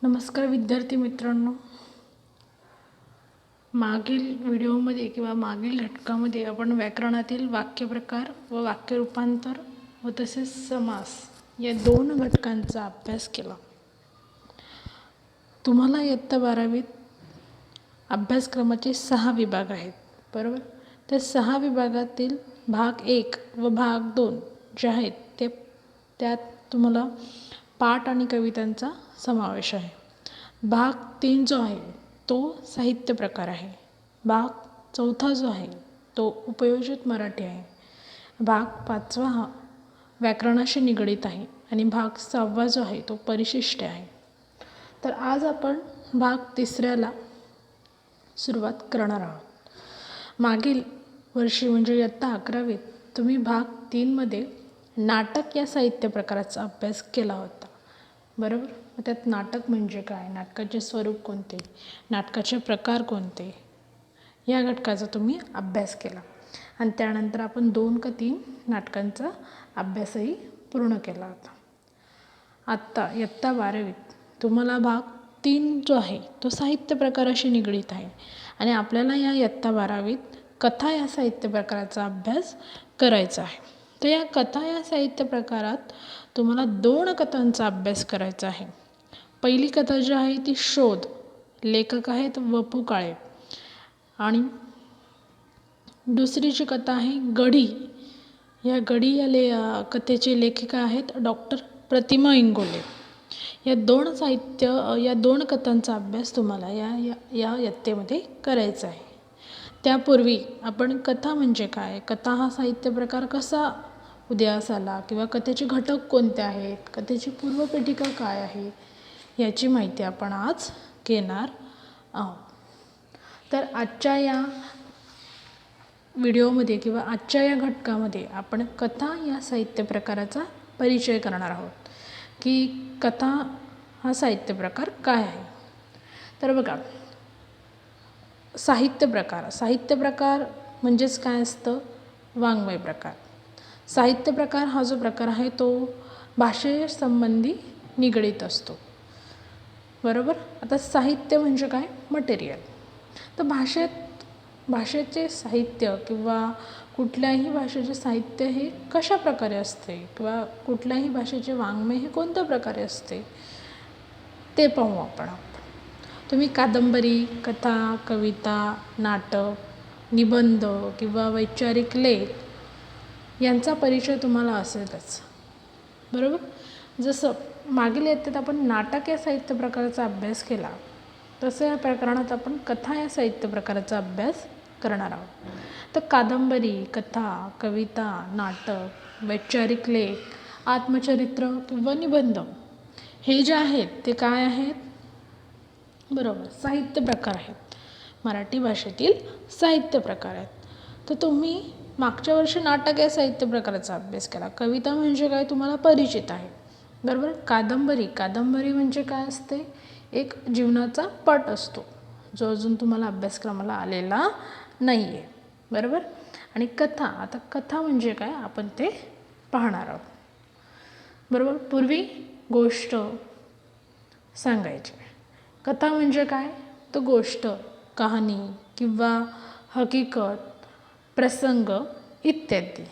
नमस्कार विद्यार्थी मित्रांनो, मागील व्हिडिओमध्ये किंवा मागील घटकामध्ये आपण व्याकरणातील वाक्यप्रकार व वाक्य रूपांतर व तसेच समास या दोन घटकांचा अभ्यास केला. तुम्हाला इयत्ता 12वीत अभ्यासक्रमाचे 6 विभाग आहेत, बरोबर. त्या 6 विभागातील भाग 1 व भाग 2 जे आहेत त्यात तुम्हाला पाठ आणि कवितांचा समावेश आहे. भाग 3 जो आहे तो साहित्य प्रकार आहे. भाग 4 जो आहे तो उपयोजित मराठी आहे. भाग 5 हा व्याकरणाशी निगडित आहे आणि भाग 6 जो आहे तो परिशिष्ट आहे. तर आज आपण भाग 3ला सुरुवात करणार आहोत. मागील वर्षी म्हणजे इयत्ता 11वीत तुम्ही भाग 3मध्ये नाटक या साहित्य प्रकाराचा अभ्यास केला होता, बरोबर. त्यात नाटक म्हणजे काय, नाटकाचे स्वरूप कोणते, नाटकाचे प्रकार कोणते या घटकाचा तुम्ही अभ्यास केला आणि त्यानंतर आपण 2 का 3 नाटकांचा अभ्यासही पूर्ण केला होता. आत्ता इयत्ता 12वीत तुम्हाला भाग 3 जो आहे तो साहित्य प्रकाराशी निगडित आहे आणि आपल्याला या इयत्ता 12वीत कथा या साहित्य प्रकाराचा अभ्यास करायचा आहे. तर या कथा या साहित्य प्रकारात तुम्हाला 2 कथांचा अभ्यास करायचा आहे. पहिली कथा जी आहे ती शोध, लेखक आहेत वपू काळे, आणि दुसरी जी कथा आहे गढी. या गढी या कथेचे लेखिका आहेत डॉक्टर प्रतिमा इंगोले. या दोन कथांचा अभ्यास तुम्हाला या इयत्तेमध्ये करायचा आहे. त्यापूर्वी आपण कथा म्हणजे काय, कथा हा साहित्य प्रकार कसा उदयास आला किंवा कथेचे घटक कोणते आहेत, कथेची पूर्वपीठिका काय आहे याची माहिती आपण आज घेणार आहोत. तर आजच्या या व्हिडिओमध्ये किंवा आजच्या या घटकामध्ये आपण कथा या साहित्य प्रकाराचा परिचय करणार आहोत की कथा हा साहित्य प्रकार काय आहे. तर बघा, साहित्य प्रकार म्हणजेच काय असतं, वाङ्मय प्रकार. साहित्य प्रकार हा जो प्रकार आहे तो भाषेसंबंधी निगडित असतो, बरोबर. आता साहित्य म्हणजे काय, मटेरियल. तर भाषेचे साहित्य किंवा कुठल्याही भाषेचे साहित्य हे कशा प्रकारे असते किंवा कुठल्याही भाषेचे वाङ्मय हे कोणत्या प्रकारे असते ते पाहू आपण. तुम्ही कादंबरी, कथा, कविता, नाटक, निबंध किंवा वैचारिक लेख यांचा परिचय तुम्हाला असेलच, बरोबर. जसं मागील इयत्तेत आपण नाटक या साहित्य प्रकाराचा अभ्यास केला, तसं या प्रकरणात आपण कथा या साहित्य प्रकाराचा अभ्यास करणार आहोत. तर कादंबरी, कथा, कविता, नाटक, वैचारिक लेख, आत्मचरित्र किंवा निबंध हे जे आहेत ते काय आहेत, बरोबर, साहित्य प्रकार आहेत. मराठी भाषेतील साहित्य प्रकार आहेत. तर तुम्ही मागच्या वर्षी नाटक या साहित्य प्रकाराचा अभ्यास केला. कविता म्हणजे काय तुम्हाला परिचित आहे, बरोबर. कादंबरी म्हणजे काय असते, एक जीवनाचा पट असतो जो अजून तुम्हाला अभ्यासक्रमाला आलेला नाही आहे, बरोबर. आणि आता कथा म्हणजे काय आपण ते पाहणार आहोत, बरोबर. पूर्वी गोष्ट सांगायची. कथा म्हणजे काय, तो गोष्ट, कहाणी किंवा हकीकत, प्रसंग इत्यादी.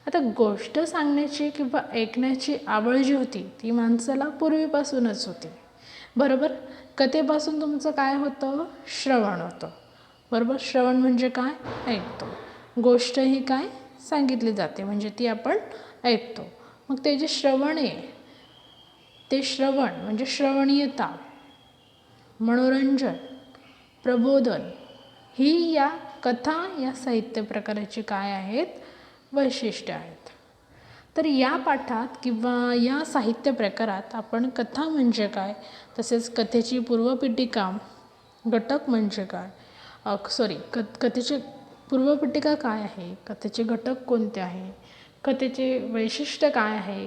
आता गोष्ट सांगण्याची किंवा ऐकण्याची आवड जी होती ती माणसाला पूर्वीपासूनच होती, बरोबर. कथेपासून तुमचं काय होतं, श्रवण होतं, बरोबर. श्रवण म्हणजे काय, ऐकतो. गोष्ट ही काय सांगितली जाते म्हणजे ती आपण ऐकतो. मग ते जे श्रवण आहे ते श्रवण म्हणजे श्रवणीयता, मनोरंजन, प्रबोधन ही या कथा या साहित्य प्रकाराची काय आहेत, वैशिष्ट्य आहेत. तर या पाठात किंवा या साहित्य प्रकारात आपण कथा म्हणजे काय, तसेच कथेची पूर्वपीठिका, घटक म्हणजे काय, कथेची पूर्वपीठिका काय आहे, कथेचे घटक कोणते आहे, कथेचे वैशिष्ट्य काय आहे,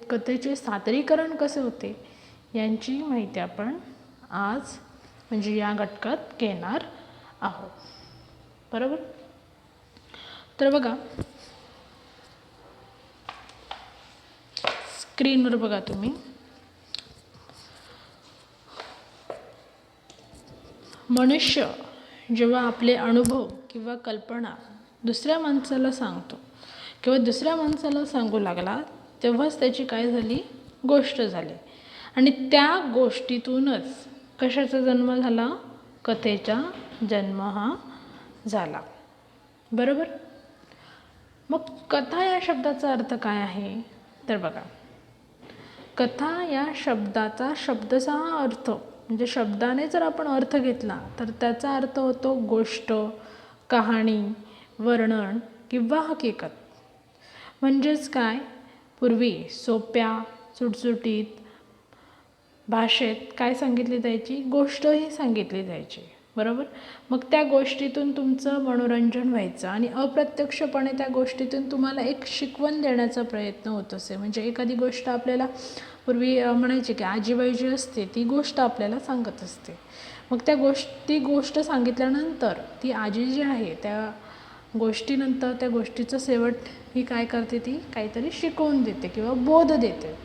कथेचे सादरीकरण कसे होते यांची माहिती आपण आज म्हणजे या घटकात घेणार आहोत, बरोबर. तर बघा, स्क्रीनवर बघा तुम्ही, मनुष्य जेव्हा आपले अनुभव किंवा कल्पना दुसऱ्या माणसाला सांगतो किंवा दुसऱ्या माणसाला सांगू लागला, तेव्हाच त्याची काय झाली, गोष्ट झाली. आणि त्या गोष्टीतूनच कशाचा जन्म झाला, कथेचा जन्म हा झाला. बरोबर. मग कथा या शब्दाचा अर्थ काय आहे, तर बघा, कथा या शब्दाचा शब्दचा अर्थ म्हणजे शब्दाने जर आपण अर्थ घेतला तर त्याचा अर्थ होतो गोष्ट, कहाणी, वर्णन किंवा हकीकत. म्हणजेच काय, पूर्वी सोप्या सुटसुटीत भाषेत काय सांगितली जायची, गोष्टही सांगितली जायची. बरोबर. मग त्या गोष्टीतून तुमचं मनोरंजन व्हायचं आणि अप्रत्यक्षपणे त्या गोष्टीतून तुम्हाला एक शिकवण देण्याचा प्रयत्न होत असे. म्हणजे एखादी गोष्ट आपल्याला पूर्वी म्हणायची की आजीबाई जी असते ती गोष्ट आपल्याला सांगत असते. मग ती गोष्ट सांगितल्यानंतर ती आजी जी आहे त्या गोष्टीनंतर त्या गोष्टीचं शेवट ही काय करते, ती काहीतरी शिकवून देते किंवा बोध देते.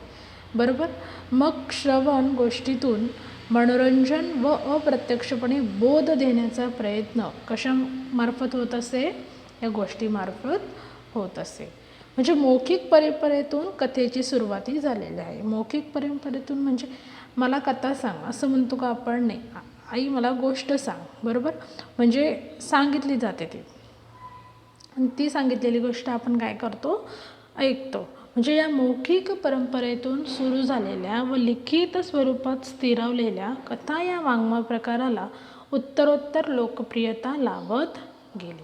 बरोबर. मग श्रवण गोष्टीतून मनोरंजन व अप्रत्यक्षपणे बोध देण्याचा प्रयत्न कशामार्फत होत असे, या गोष्टीमार्फत होत असे. म्हणजे मौखिक परंपरेतून कथेची सुरुवाती झालेली आहे. मौखिक परंपरेतून म्हणजे मला कथा सांग असं म्हणतो का आपण, नाही. आई मला गोष्ट सांग. बरोबर. म्हणजे सांगितली जाते ती, आणि ती सांगितलेली गोष्ट आपण काय करतो, ऐकतो. म्हणजे या मौखिक परंपरेतून सुरू झालेल्या व लिखित स्वरूपात स्थिरावलेल्या कथा या वाङ्मय प्रकाराला उत्तरोत्तर लोकप्रियता लाभत गेली.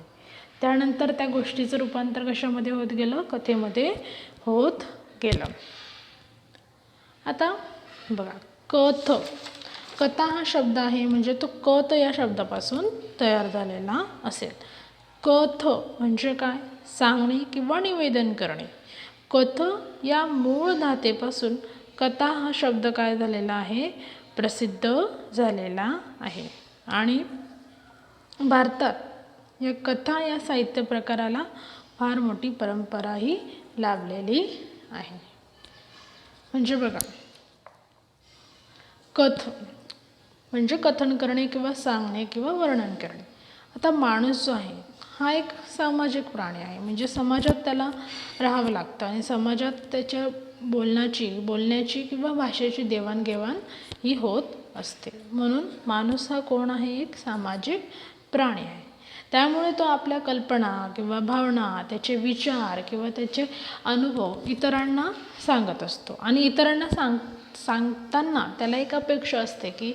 त्यानंतर त्या गोष्टीचं रूपांतर कशामध्ये होत गेलं, कथेमध्ये होत गेलं. आता बघा, कथा हा शब्द आहे म्हणजे तो कथ या शब्दापासून तयार झालेला असेल. कथ म्हणजे काय, सांगणे किंवा निवेदन करणे. कथ या मूळ धातेपासून कथा हा शब्द काय झालेला आहे, प्रसिद्ध झालेला आहे. आणि भारतात या कथा या साहित्य प्रकाराला फार मोठी परंपराही लाभलेली आहे. म्हणजे बघा, कथ म्हणजे कथन करणे किंवा सांगणे किंवा वर्णन करणे. आता माणूस जो आहे हा एक सामाजिक प्राणी आहे. म्हणजे समाजात त्याला राहावं लागतं आणि समाजात त्याच्या बोलण्याची किंवा भाषेची देवाणघेवाण ही होत असते. म्हणून माणूस हा कोण आहे, एक सामाजिक प्राणी आहे. त्यामुळे तो आपल्या कल्पना किंवा भावना, त्याचे विचार किंवा त्याचे अनुभव इतरांना सांगत असतो. आणि इतरांना सांगताना त्याला एक अपेक्षा असते की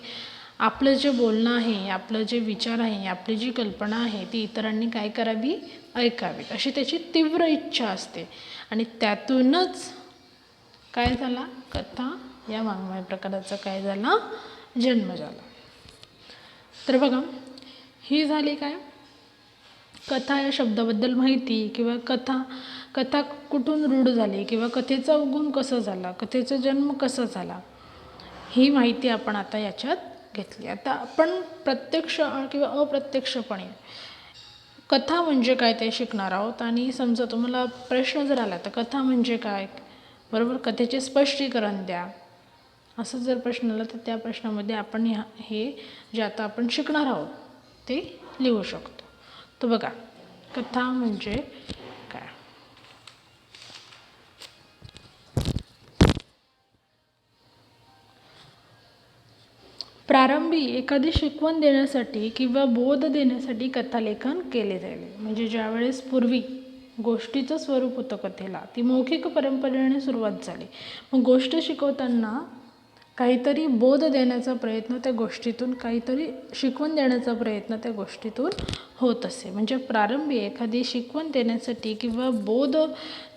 आपलं जे बोलणं आहे, आपलं जे विचार आहे, आपली जी कल्पना आहे ती इतरांनी काय करावी, ऐकावी, अशी त्याची तीव्र इच्छा असते. आणि त्यातूनच काय झाला, कथा या वाङ्मय प्रकाराचा काय झाला, जन्म झाला. तर बघा, ही झाली काय, कथा या शब्दाबद्दल माहिती किंवा कथा कुठून रूढ झाली किंवा कथेचा उगम कसा झाला, कथेचा जन्म कसा झाला, ही माहिती आपण आता याच्यात घेतली. आता आपण प्रत्यक्ष किंवा अप्रत्यक्षपणे कथा म्हणजे काय ते शिकणार आहोत. आणि समजा तुम्हाला प्रश्न जर आला तर कथा म्हणजे काय, बरोबर, कथेचे स्पष्टीकरण द्या, असं जर प्रश्न आला तर त्या प्रश्नामध्ये आपण हे जे आता आपण शिकणार आहोत ते लिहू शकतो. तर बघा, कथा म्हणजे काय. प्रारंभी एखादी शिकवण देण्यासाठी किंवा बोध देण्यासाठी कथालेखन केले जाईल. म्हणजे ज्यावेळेस पूर्वी गोष्टीचं स्वरूप होतं कथेला, ती मौखिक परंपरेने सुरुवात झाली. मग गोष्ट शिकवताना काहीतरी बोध देण्याचा प्रयत्न, त्या गोष्टीतून काहीतरी शिकवण देण्याचा प्रयत्न त्या गोष्टीतून होत असे. म्हणजे प्रारंभी एखादी शिकवण देण्यासाठी किंवा बोध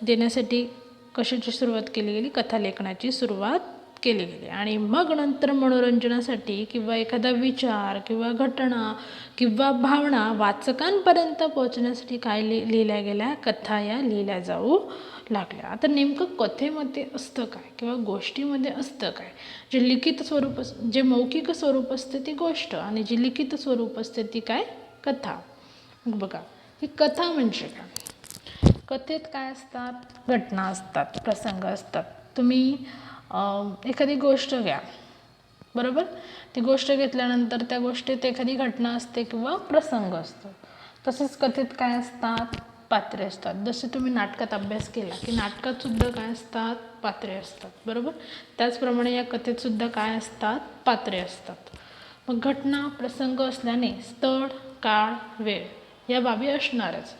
देण्यासाठी कशाची सुरुवात केली गेली, कथालेखनाची सुरुवात केली गेली. आणि मग नंतर मनोरंजनासाठी किंवा एखादा विचार किंवा घटना किंवा भावना वाचकांपर्यंत पोहोचण्यासाठी काय लिहिल्या गेल्या, कथा या लिहिल्या जाऊ लागल्या. आता नेमकं कथेमध्ये असतं काय किंवा गोष्टीमध्ये असतं काय. जे लिखित स्वरूप जे मौखिक स्वरूप असते ती गोष्ट, आणि जी लिखित स्वरूप असते ती काय, कथा. बघा, ही कथा म्हणजे काय. कथेत काय असतात, घटना असतात, प्रसंग असतात. तुम्ही एखादी गोष्ट घ्या, बरोबर. ती गोष्ट घेतल्यानंतर त्या गोष्टीत एखादी घटना असते किंवा प्रसंग असतो. तसेच कथेत काय असतात, पात्रे असतात. जसे तुम्ही नाटकात अभ्यास केला की नाटकात सुद्धा काय असतात, पात्रे असतात. बरोबर. त्याचप्रमाणे या कथेत सुद्धा काय असतात, पात्रे असतात. मग घटना प्रसंग असल्याने स्थळ, काळ, वेळ या बाबी असणारच.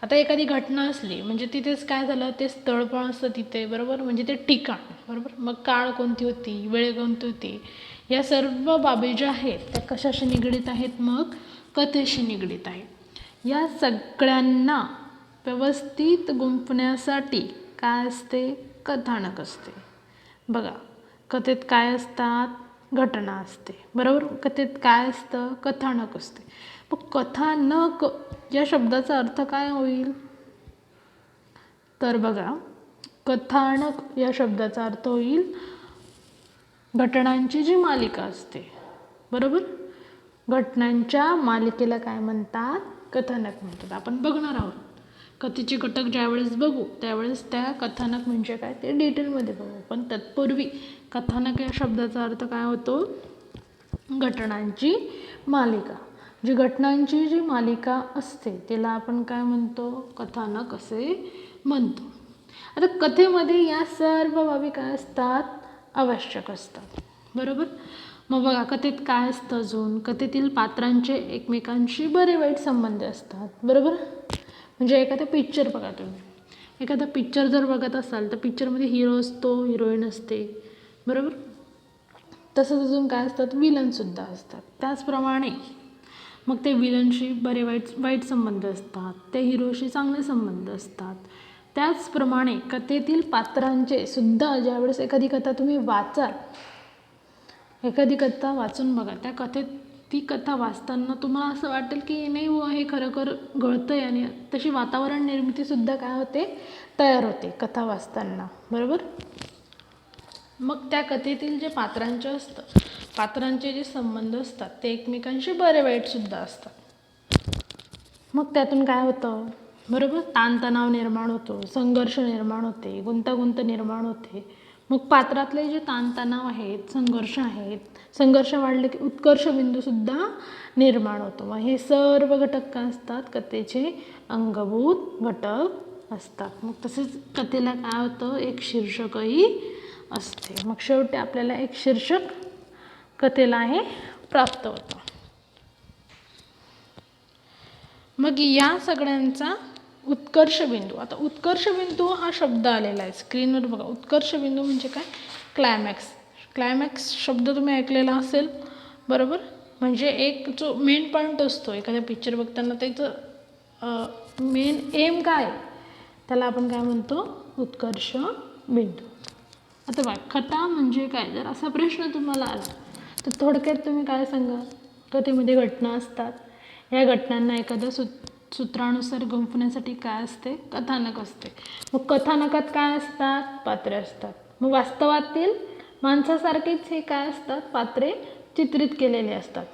आता एखादी घटना असली म्हणजे तिथेच काय झालं, ते स्थळ पण असतं तिथे. बरोबर. म्हणजे ते ठिकाण. बरोबर. मग काळ कोणती होती, वेळ कोणती होती, या सर्व बाबी ज्या आहेत त्या कशाशी निगडीत आहेत, मग कथेशी निगडीत आहेत. या सगळ्यांना व्यवस्थित गुंफण्यासाठी काय असते, कथानक असते. बघा, कथेत काय असतात, घटना असते. बरोबर. कथेत काय असतं, कथानक असते. मग कथानक या शब्दाचा अर्थ काय होईल, तर बघा, कथानक या शब्दाचा अर्थ होईल घटनांची जी मालिका असते. बरोबर. घटनांच्या मालिकेला काय म्हणतात, कथानक म्हणतात. आपण बघणार आहोत कथेचे घटक ज्यावेळेस बघू त्यावेळेस त्या कथानक म्हणजे काय ते डिटेलमध्ये बघू. पण तत्पूर्वी कथानक या शब्दाचा अर्थ काय होतो, घटनांची मालिका. जी घटनांची जी मालिका असते तिला आपण काय म्हणतो, कथानक असे म्हणतो. आता कथेमध्ये या सर्व बाबी काय असतात, आवश्यक असतात. बरोबर. मग बघा, कथेत काय असतं, अजून कथेतील पात्रांचे एकमेकांशी बरे वाईट संबंध असतात. बरोबर. म्हणजे एखादा पिक्चर बघा तुम्ही, एखादा पिक्चर जर बघत असाल तर पिक्चरमध्ये हिरो असतो, हिरोईन असते. बरोबर. तसंच अजून काय असतात, विलनसुद्धा असतात. त्याचप्रमाणे मग ते विलनशी बरे वाईट संबंध असतात, त्या हिरोशी चांगले संबंध असतात. त्याचप्रमाणे कथेतील पात्रांचे सुद्धा ज्यावेळेस एखादी कथा तुम्ही वाचाल, एखादी कथा वाचून बघा, त्या कथेत ती कथा वाचताना तुम्हाला असं वाटेल की नाही हो, हे खरोखर घडतं आहे. आणि तशी वातावरण निर्मितीसुद्धा काय होते, तयार होते कथा वाचताना. बरोबर. मग त्या कथेतील जे पात्रांचे असतं, पात्रांचे जे संबंध असतात ते एकमेकांशी बरे वाईटसुद्धा असतात. मग त्यातून काय होतं, बरोबर, ताणतणाव निर्माण होतो, संघर्ष निर्माण होते, गुंतागुंत निर्माण होते. मग पात्रातले जे ताणतणाव आहेत, संघर्ष आहेत, संघर्ष वाढले की उत्कर्ष बिंदूसुद्धा निर्माण होतो. मग हे सर्व घटक काय असतात, कथेचे अंगभूत घटक असतात. मग तसेच कथेला काय होतं, एक शीर्षकही असते. मग शेवटी आपल्याला एक शीर्षक कथेला हे प्राप्त होतं. मग या सगळ्यांचा उत्कर्ष बिंदू. आता उत्कर्ष बिंदू हा शब्द आलेला आहे स्क्रीनवर बघा. उत्कर्ष बिंदू म्हणजे काय, क्लायमॅक्स. क्लायमॅक्स शब्द तुम्ही ऐकलेला असेल. बरोबर. म्हणजे एक जो मेन पॉईंट असतो एखाद्या पिक्चर बघताना, त्याचं मेन एम काय, त्याला आपण काय म्हणतो, उत्कर्ष बिंदू. आता बघा, कथा म्हणजे काय, जर असा प्रश्न तुम्हाला आला तर थोडक्यात तुम्ही काय सांगा, कथेमध्ये घटना असतात. या घटनांना एखाद्या सूत्रानुसार गुंफण्यासाठी काय असते, कथानक असते. मग कथानकात काय असतात, पात्रे असतात. मग वास्तवातील माणसासारखीच हे काय असतात, पात्रे चित्रित केलेले असतात.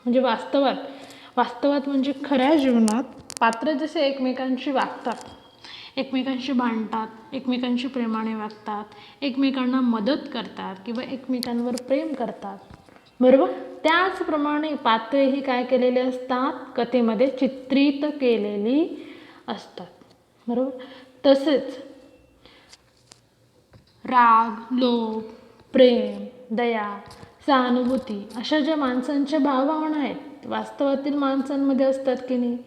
म्हणजे वास्तवात म्हणजे खऱ्या जीवनात पात्र जसे एकमेकांशी वागतात, एकमेकांशी भांडतात, एकमेकांशी प्रेमाने वागतात, एकमेकांना मदत करतात किंवा एकमेकांवर प्रेम करतात. बरोबर. त्याचप्रमाणे पात्रेही काय केलेले असतात, कथेमध्ये चित्रित केलेली असतात. बरोबर. तसेच राग, लोभ, प्रेम, दया, सहानुभूती अशा ज्या माणसांच्या भावभावना आहेत वास्तवातील माणसांमध्ये असतात की नाही,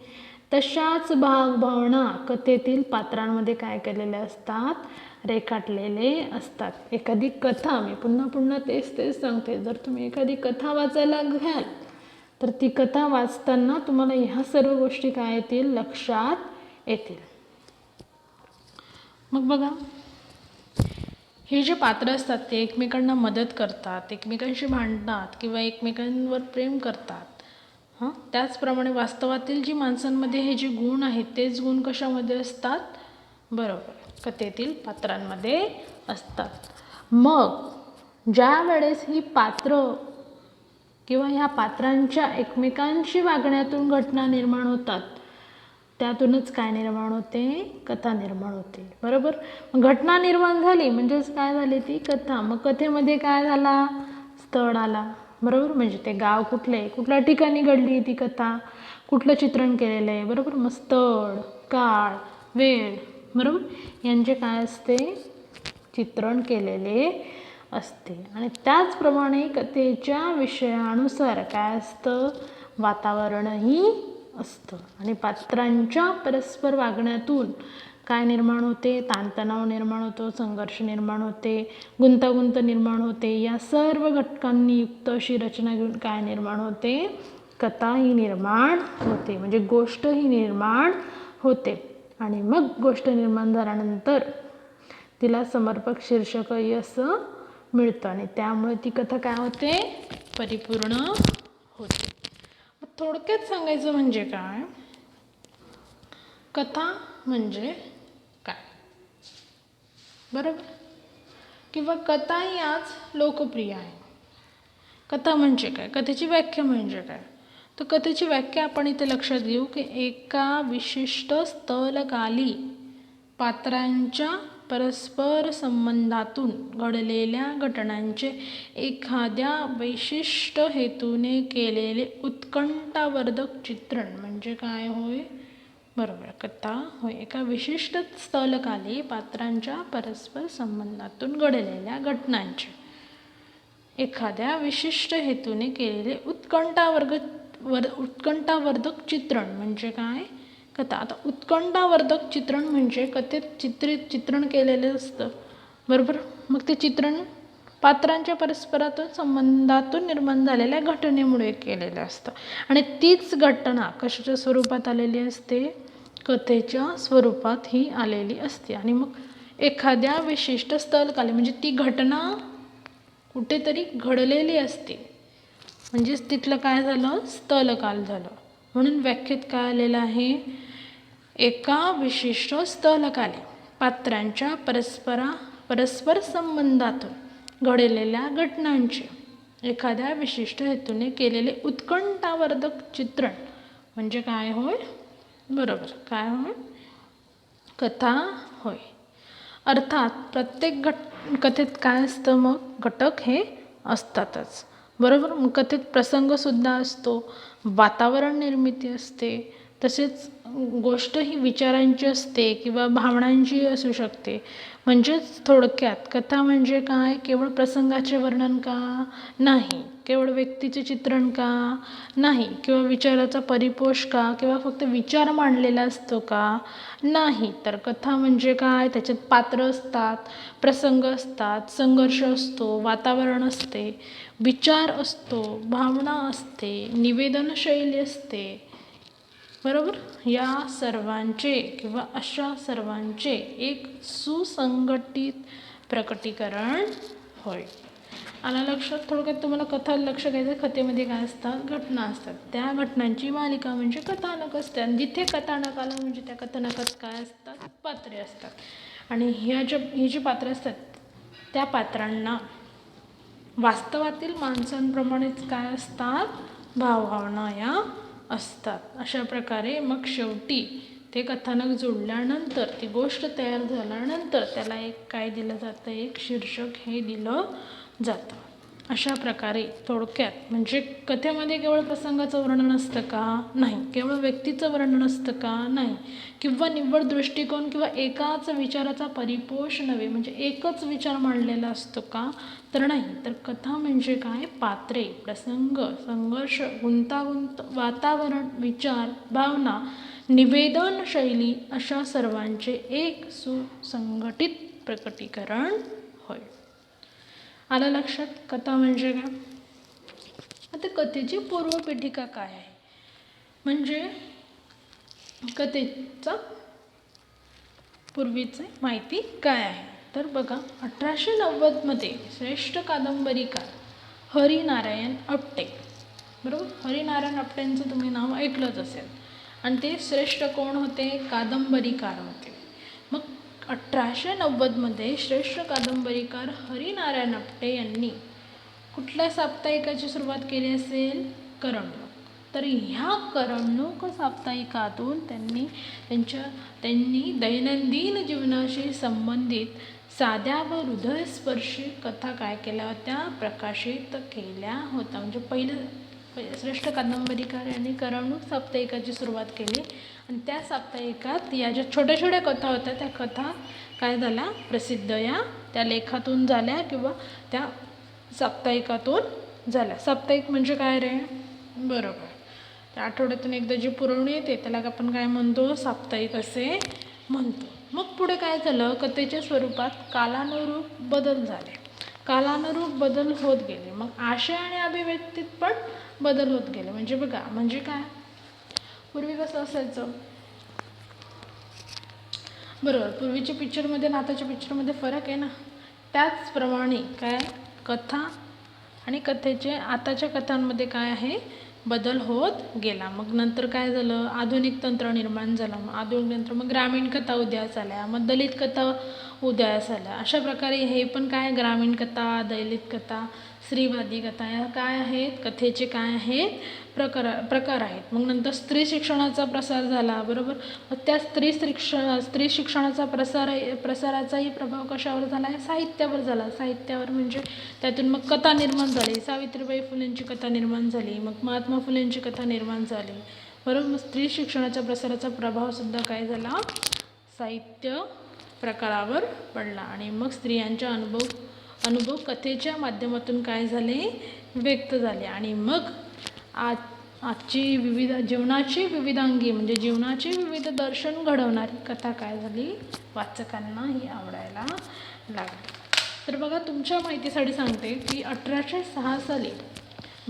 तशाच भावभावना कथेतील पात्रांमध्ये काय केलेल्या असतात, रेखाटलेले असतात. एखादी कथा, मी पुन्हा पुन्हा तेच सांगते, जर तुम्ही एखादी कथा वाचायला घ्याल तर ती कथा वाचताना तुम्हाला ह्या सर्व गोष्टी काय येतील, लक्षात येतील. मग बघा, हे जे पात्र असतात ते एकमेकांना मदत करतात, एकमेकांशी भांडतात किंवा एकमेकांवर प्रेम करतात. त्याचप्रमाणे वास्तवातील जी माणसांमध्ये हे जे गुण आहेत तेच गुण कशामध्ये असतात, बरोबर, कथेतील पात्रांमध्ये असतात. मग ज्या वेळेस ही पात्र किंवा ह्या पात्रांच्या एकमेकांशी वागण्यातून घटना निर्माण होतात, त्यातूनच काय निर्माण होते, कथा निर्माण होते. बरोबर. घटना निर्माण झाली म्हणजेच काय झाली, ती कथा. मग कथेमध्ये काय झाला, स्थळ आला, बरोबर. म्हणजे ते गाव कुठल्या ठिकाणी घडली ती कथा, कुठलं चित्रण केलेलं आहे, बरोबर. मग स्थळ, काळ, वेळ, बरोबर, यांचे काय असते, चित्रण केलेले असते. आणि त्याचप्रमाणे कथेच्या विषयानुसार काय असतं, वातावरणही असतं. आणि पात्रांच्या परस्पर वागण्यातून काय निर्माण होते, ताणतणाव निर्माण होतो, संघर्ष निर्माण होते, गुंतागुंत निर्माण होते. या सर्व घटकांनी युक्त अशी रचना घेऊन काय निर्माण होते, कथा ही निर्माण होते, म्हणजे गोष्ट ही निर्माण होते. आणि मग गोष्ट निर्माण झाल्यानंतर तिला समर्पक शीर्षकही असं मिळतं आणि त्यामुळे ती कथा काय होते, परिपूर्ण होते. थोडक्यात सांगायचं म्हणजे काय, कथा म्हणजे काय, बरोबर. किंवा कथा ही आज लोकप्रिय आहे. कथा म्हणजे काय, कथेची व्याख्या म्हणजे काय, तर कथेची व्याख्या आपण इथे लक्षात घेऊ की एका विशिष्ट स्थलकाली पात्रांच्या परस्पर संबंधातून घडलेल्या घटनांचे एखाद्या विशिष्ट हेतूने केलेले उत्कंठावर्धक चित्रण म्हणजे काय होय, बरोबर, कथा होय. एका विशिष्ट स्थलकाली पात्रांच्या परस्पर संबंधातून घडलेल्या घटनांचे एखाद्या विशिष्ट हेतूने केलेले उत्कंठावर्धक चित्रण म्हणजे काय, कथा. आता उत्कंठावर्धक चित्रण म्हणजे कथेत चित्रण केलेलं असतं, बरोबर. मग ते चित्रण पात्रांच्या परस्परातून संबंधातून निर्माण झालेल्या घटनेमुळे केलेलं असतं. आणि तीच घटना कशाच्या स्वरूपात आलेली असते, कथेच्या स्वरूपात ही आलेली असते. आणि मग एखाद्या विशिष्ट स्थलकाली म्हणजे ती घटना कुठेतरी घडलेली असते, म्हणजेच तिथलं काय झालं, स्थलकाल झालं. म्हणून व्याख्येत काय आलेलं आहे, एका विशिष्ट स्थलकाली पात्रांच्या परस्पर संबंधातून घडलेल्या घटनांचे एखाद्या विशिष्ट हेतूने केलेले उत्कंठावर्धक चित्रण म्हणजे काय होय, बरोबर, काय होय, कथा होय. अर्थात प्रत्येक कथेत काय असतं, मग घटक हे असतातच, बरोबर. मग कथेत प्रसंगसुद्धा असतो, वातावरण निर्मिती असते, तसेच गोष्ट ही विचारांची असते किंवा भावनांची असू शकते. म्हणजेच थोडक्यात कथा म्हणजे काय, केवळ प्रसंगाचे वर्णन का नाही, केवळ व्यक्तीचे चित्रण का नाही, किंवा विचाराचा परिपोष का, किंवा फक्त विचार मांडलेला असतो का नाही, तर कथा म्हणजे काय, त्याच्यात पात्र असतात, प्रसंग असतात, संघर्ष असतो, वातावरण असते, विचार असतो, भावना असते, निवेदनशैली असते, बरोबर. या सर्वांचे किंवा अशा सर्वांचे एक सुसंघटित प्रकटीकरण होय. आला लक्षात. थोडक्यात तुम्हाला कथा लक्ष द्यायचं, कथेमध्ये काय असतात, घटना असतात, त्या घटनांची मालिका म्हणजे कथानक असतात. जिथे कथानक आलं म्हणजे त्या कथानकात काय असतात, पात्रे असतात. आणि ही जी पात्रे असतात त्या पात्रांना वास्तवातील माणसांप्रमाणेच काय असतात, भावभावना या असतात. अशा प्रकारे मग शेवटी ते कथानक जोडल्यानंतर, ती गोष्ट तयार झाल्यानंतर त्याला एक काय दिलं जातं, एक शीर्षक हे दिलं जातं. अशा प्रकारे थोडक्यात म्हणजे कथेमध्ये केवळ प्रसंगाचं वर्णन असतं का नाही, केवळ व्यक्तीचं वर्णन असतं का नाही, किंवा निव्वळ दृष्टिकोन किंवा एकाच विचाराचा परिपोष नव्हे, म्हणजे एकच विचार मांडलेला असतो का, तर नाही. तर कथा म्हणजे काय, पात्रे, प्रसंग, संघर्ष, गुंतागुंत, वातावरण, विचार, भावना, निवेदन शैली अशा सर्वांचे एक सुसंघटित प्रकटीकरण होय. आलं लक्षात. कथा म्हणजे काय. आता कथेची पूर्वपीठिका काय आहे, म्हणजे कथेचा पूर्वीची माहिती काय आहे, तर बघा 1890मध्ये श्रेष्ठ कादंबरीकार हरिनारायण आपटे, बरोबर. हरिनारायण आपटेंचं तुम्ही नाव ऐकलंच असेल. आणि ते श्रेष्ठ कोण होते, कादंबरीकार होते. मग 1890मध्ये श्रेष्ठ कादंबरीकार हरिनारायण आपटे यांनी कुठल्या साप्ताहिकाची सुरुवात केली असेल, करमणूक. तर ह्या करमणूक साप्ताहिकातून त्यांनी दैनंदिन जीवनाशी संबंधित साध्या व हृदयस्पर्शी कथा काय केल्या होत्या, प्रकाशित केल्या होत्या. म्हणजे श्रेष्ठ कादंबरीकार यांनी करमणूक साप्ताहिकाची सुरुवात केली आणि त्या साप्ताहिकात या ज्या छोट्या छोट्या कथा होत्या त्या कथा काय झाल्या, प्रसिद्ध या त्या लेखातून झाल्या किंवा त्या साप्ताहिकातून झाल्या. साप्ताहिक म्हणजे काय रे, बरोबर, त्या आठवड्यातून एकदा जी पुरवणी येते त्याला आपण काय म्हणतो, साप्ताहिक असे म्हणतो. मग पुढे काय झालं, कथेच्या स्वरूपात कालानुरूप बदल झाले, कालानुरूप बदल होत गेले. मग आशय आणि अभिव्यक्तीत पण बदल होत गेले. म्हणजे बघा, म्हणजे काय, पूर्वी कसं असायचं, बरोबर, पूर्वीच्या पिक्चरमध्ये आणि आताच्या पिक्चरमध्ये फरक आहे ना. त्याचप्रमाणे काय, कथा आणि कथेचे आताच्या कथांमध्ये काय आहे, बदल होत गेला. मग नंतर काय झालं, आधुनिक तंत्र निर्माण झालं. मग आधुनिक तंत्र, मग ग्रामीण कथा उदयास आल्या, मग दलित कथा उदयास आल्या. अशा प्रकारे हे पण काय, ग्रामीण कथा, दलित कथा, स्त्रीवादी कथा या काय आहेत, कथेचे काय आहेत, प्रकार आहेत. मग नंतर स्त्री शिक्षणाचा प्रसार झाला, बरोबर. मग त्या स्त्री शिक्षणाचा प्रसाराचाही प्रभाव कशावर झाला आहे, साहित्यावर झाला. साहित्यावर म्हणजे त्यातून मग कथा निर्माण झाली, सावित्रीबाई फुलेंची कथा निर्माण झाली, मग महात्मा फुलेंची कथा निर्माण झाली, बरोबर. मग स्त्री शिक्षणाच्या प्रसाराचा प्रभावसुद्धा काय झाला, साहित्य प्रकारावर पडला आणि मग स्त्रियांच्या अनुभव कथेच्या माध्यमातून काय झाले, व्यक्त झाले. आणि मग आजची जीवनाची विविधांगी म्हणजे जीवनाचे विविध दर्शन घडवणारी कथा काय झाली, वाचकांना ही आवडायला लागली. तर बघा, तुमच्या माहितीसाठी सांगते की 1806 साली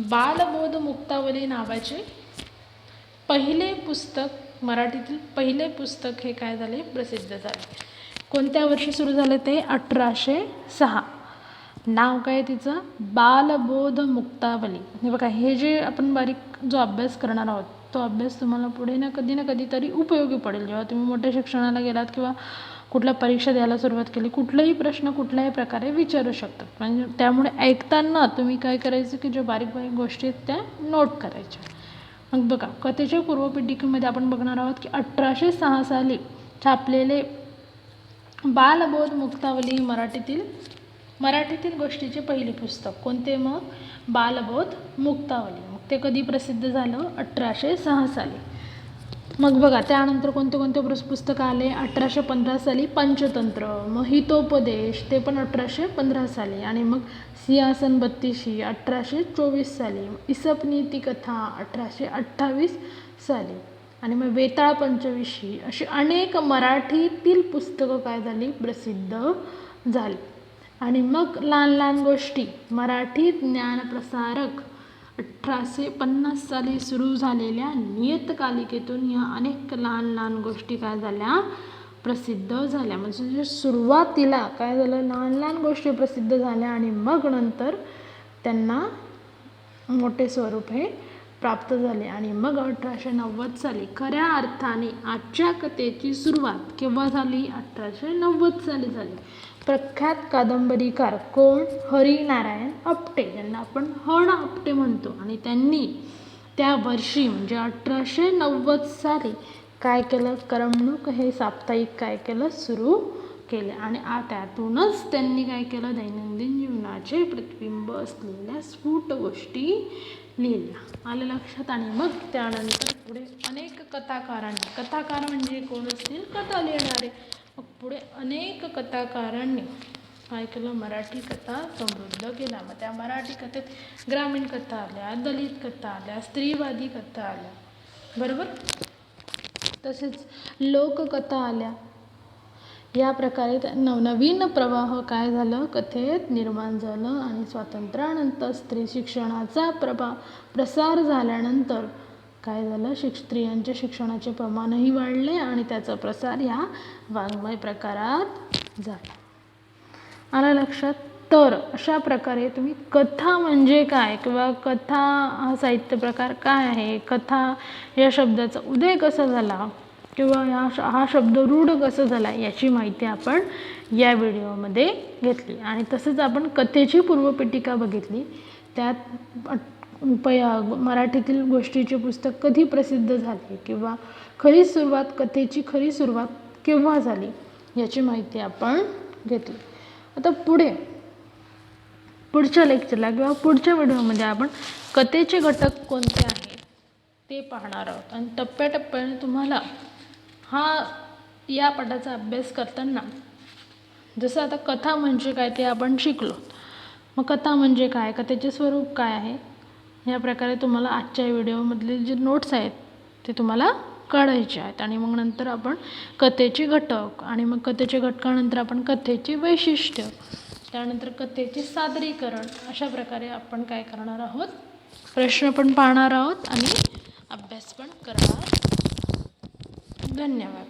बालबोध मुक्तावली नावाचे पहिले पुस्तक, मराठीतील पहिले पुस्तक हे काय झाले, प्रसिद्ध झाले. कोणत्या वर्षी सुरू झाले ते, 1806. नाव काय तिचं, बालबोध मुक्तावली. हे बघा, हे जे आपण बारीक जो अभ्यास करणार आहोत तो अभ्यास तुम्हाला पुढे ना कधी तरी उपयोगी पडेल. जेव्हा तुम्ही मोठ्या शिक्षणाला गेलात किंवा कुठल्या परीक्षा द्यायला सुरुवात केली, कुठलाही प्रश्न कुठल्याही प्रकारे विचारू शकतात. म्हणजे त्यामुळे ऐकताना तुम्ही काय करायचं की ज्या बारीक गोष्टी आहेत त्या नोट करायच्या. मग बघा, कथेच्या पूर्वपीठिकेमध्ये आपण बघणार आहोत की 1806 साली छापलेले बालबोध मुक्तावली मराठीतील गोष्टीचे पहिले पुस्तक. कोणते, मग बालबोध मुक्तावली. मग ते कधी प्रसिद्ध झालं, 1806 साली. मग बघा, त्यानंतर कोणते पुस्तकं आले, 1815 साली पंचतंत्र, मग हितोपदेश ते पण 1815 साली, आणि मग सिंहासन बत्तीशी 1824 साली, इसप नीती कथा 1828 साली, आणि मग वेताळ पंचविशी, अशी अनेक मराठीतील पुस्तकं काय झाली, प्रसिद्ध झाली. आणि मग लहान लहान गोष्टी, मराठी ज्ञानप्रसारक 1850 साली सुरू झालेल्या नियतकालिकेतून ह्या अनेक लहान लहान गोष्टी काय झाल्या, प्रसिद्ध झाल्या. म्हणजे सुरुवातीला काय झालं, लहान लहान गोष्टी प्रसिद्ध झाल्या आणि मग नंतर त्यांना मोठे स्वरूप हे प्राप्त झाले. आणि मग 1890 साली खऱ्या अर्थाने आजच्या कथेची सुरुवात केव्हा झाली, 1890 साली झाली. प्रख्यात कादंबरीकार कोण, हरिनारायण आपटे, ज्यांना आपण हण आपटे म्हणतो, आणि त्यांनी त्या वर्षी म्हणजे 1890 साली काय केलं, करमणूक हे साप्ताहिक काय केलं, सुरू केले. आणि त्यातूनच त्यांनी काय केलं, दैनंदिन जीवनाचे प्रतिबिंब असलेल्या स्फुट गोष्टी लिहिल्या. आलं लक्षात. आणि मग त्यानंतर पुढे अनेक कथाकार म्हणजे कोण असतील, कथा लिहिणारे. मग पुढे अनेक कथाकारांनी काय केलं, मराठी कथा समृद्ध केला. मग त्या मराठी कथेत ग्रामीण कथा आल्या, दलित कथा आल्या, स्त्रीवादी कथा आल्या, बरोबर. तसेच लोककथा आल्या. या प्रकारे नवीन प्रवाह काय झालं, कथेत निर्माण झालं. आणि स्वातंत्र्यानंतर स्त्री शिक्षणाचा प्रसार झाल्यानंतर काय झालं, स्त्रियांच्या शिक्षणाचे प्रमाणही वाढले आणि त्याचा प्रसार या वाङ्मय प्रकारात झाला. आलं लक्षात. तर अशा प्रकारे तुम्ही कथा म्हणजे काय किंवा कथा हा साहित्य प्रकार काय आहे, कथा या शब्दाचा उदय कसा झाला किंवा हा शब्द रूढ कसा झाला याची माहिती आपण या व्हिडिओमध्ये घेतली. आणि तसंच आपण कथेची पूर्वपीठिका बघितली. त्यात मराठीतील गोष्टीचे पुस्तक कधी प्रसिद्ध झाले किंवा कथेची खरी सुरुवात केव्हा झाली याची माहिती आपण घेतली. आता पुढच्या लेक्चरला किंवा पुढच्या व्हिडिओमध्ये आपण कथेचे घटक कोणते आहेत ते पाहणार आहोत आणि टप्प्याटप्प्याने तुम्हाला या पाठाचा अभ्यास करताना जसं आता कथा म्हणजे काय ते आपण शिकलो. मग कथा म्हणजे काय, कथेचे स्वरूप काय आहे, या प्रकारे तुम्हाला आजच्या व्हिडिओमधले जे नोट्स आहेत ते तुम्हाला काढायचे आहेत. आणि मग नंतर आपण कथेचे घटक आणि मग कथेच्या घटकानंतर आपण कथेचे वैशिष्ट्य, त्यानंतर कथेचे सादरीकरण, अशा प्रकारे आपण काय करणार आहोत, प्रश्न पण पाहणार आहोत आणि अभ्यास पण करणार. धन्यवाद.